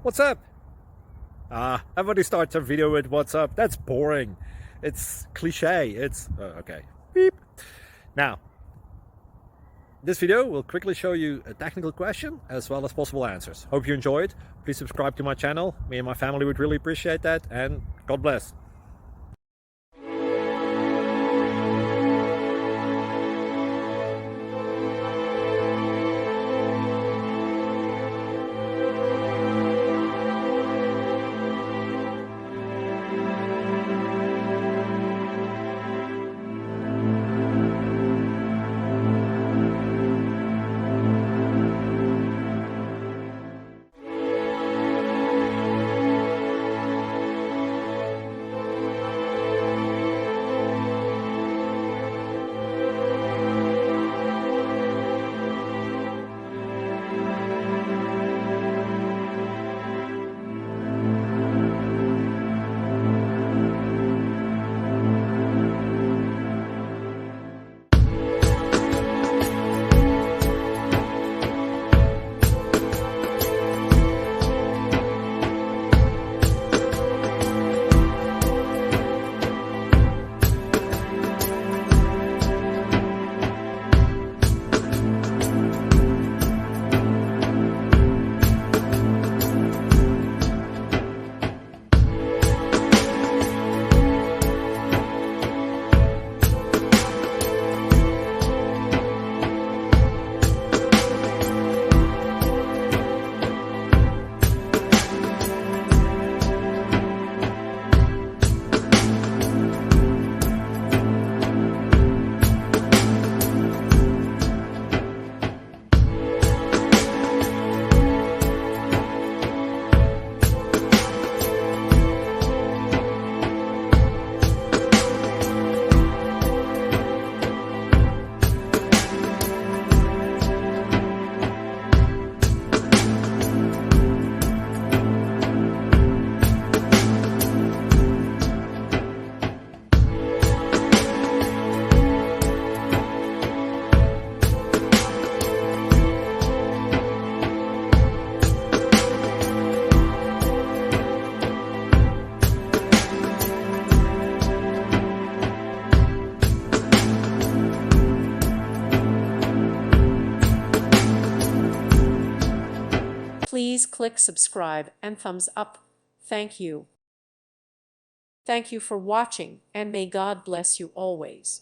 What's up? Everybody starts a video with what's up. That's boring. It's cliche. It's okay. Beep. Now, this video will quickly show you a technical question as well as possible answers. Hope you enjoyed. Please subscribe to my channel. Me and my family would really appreciate that, and God bless. Please click subscribe and thumbs up. Thank you. Thank you for watching, and may God bless you always.